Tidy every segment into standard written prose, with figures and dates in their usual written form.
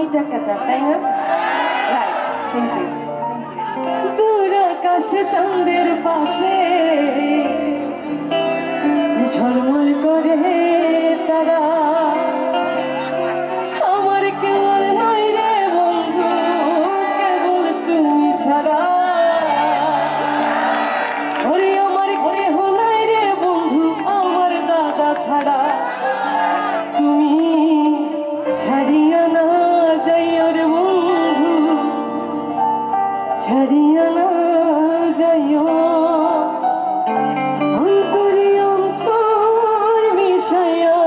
এটা একটা চাঁদ, তাই না? Right, thank you. দূর আকাশে চাঁদের পাশে ঝলমল করে তারা, আমার কেউ নাই রে বন্ধু, কেবল তুমি ছাড়া। ওরে আমার কেহ নাই রে বন্ধু, আমার দাদা ছাড়া। তুমি ছাড়িয়া না যাইও রে বন্ধু, ছাড়িয়া না যাইও। অন্তরে অন্তর মিশাইয়া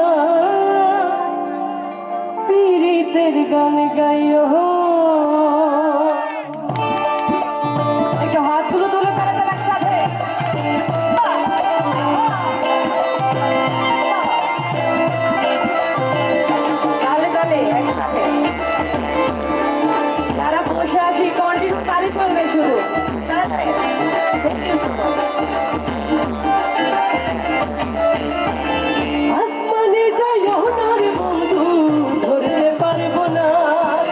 পীড়িতের গান গাইও। একটু হাতগুলো তুলে তালে তালে একসাথে। তালে তালে একসাথে। যারা বসে আছি কন্টিনিউ তালি চলবে শুধু। তাড়াতাড়ি। Thank you so much. আসমানে যাইও না রে বন্ধু, ধরতে পারবো না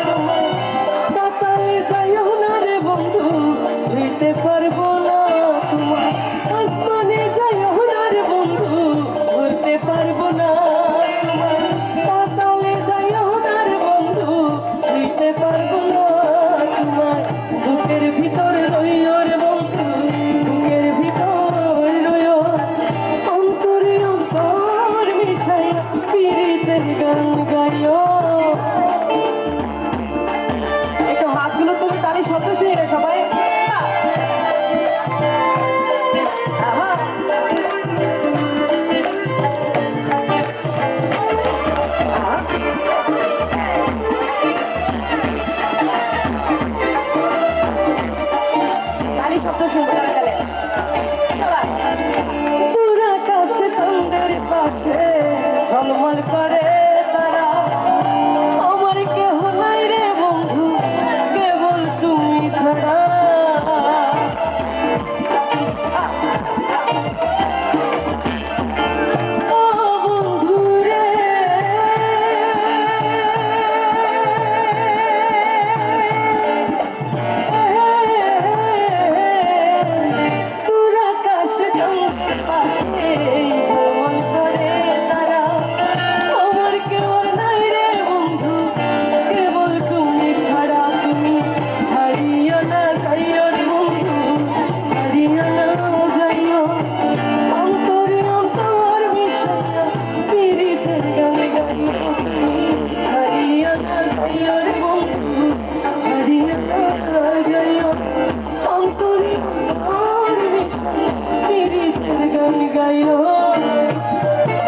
তোমায়। পাতালে যাইও না রে বন্ধু, ছুঁইতে পারবো না তোমায়। আসমানে যাইও না রে বন্ধু, ধরতে পারবো না তোমায়। পাতালে যাইও না রে বন্ধু, ছুঁইতে পারবো না তোমায়। বুকের ভিতর রইও রে বন্ধু, বুকের ভিতর রইও। অন্তরে অন্তর মিশাইয়া পীড়িতের গান গাইও। একটু হাতগুলো তুমি তালি শব্দ শুনি না সবাই। আহা। আহা। তালি শব্দ শুনতে গেলে সবাই। দূর আকাশে চাঁদের পাশে ঝলমল করে তারা, আমার কেহ নাই রে বন্ধু, কেবল তুমি ছাড়া। ও বন্ধু রে, দূর আকাশে চাঁদের পাশে ঝলমল করে তারা, আমার কেউ নাই রে বন্ধু, কেবল তুমি ছাড়া। তুমি ছাড়িও না যাইও রে বন্ধু, ছাড়িও না যাইও। অন্তরে অন্তর মিশাইয়া পীড়িতের গান গাইও। তুমি ছাড়িও না যাইও রে বন্ধু, ছাড়িও না যাইও। অন্তরে অন্তর মিশাইয়া পীড়িতের গান গাইও।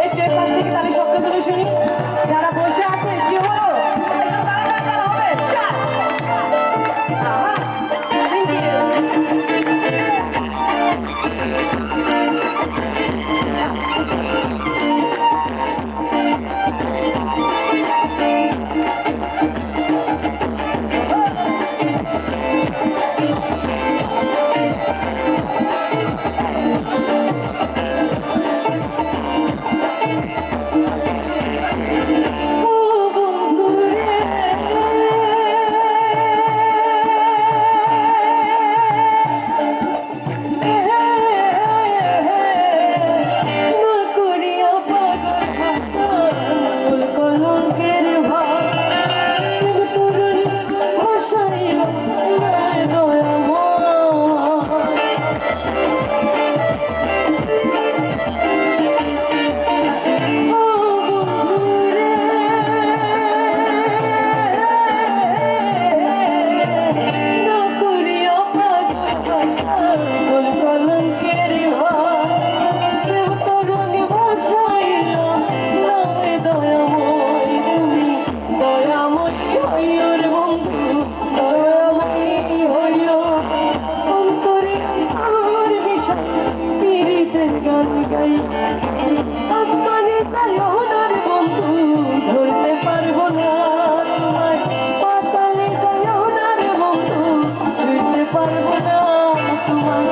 একটু এর পাশ থেকে তালি শব্দগুলো শুনি। যারা বসে আছে কি হলো? একটু তালি তালি হবে। শাট। আহা। Thank you. ও বন্ধু রে, না করিয়া পাগল ভাষা, ফুল কলঙ্কের ভাব। তরুণ ভাষাইল নায় দয়াময়। ও বন্ধু রে, না করিয়া পাগল ভাষা, ফুল কলঙ্কের ভাব। প্রেম তরুণ ভাষাইল নায় দয়াময়। তুমি দয়াময়ী হইও রে বন্ধু, দয়াময়ী হইও। অন্তরে অন্তর মিশাইয়া পীড়িতের গান গাই। আসমানে যাইও না রে বন্ধু, ধরতে পারবো না তোমায়। পাতালে যাইও না রে বন্ধু, ছুঁইতে পারবো না তোমায়।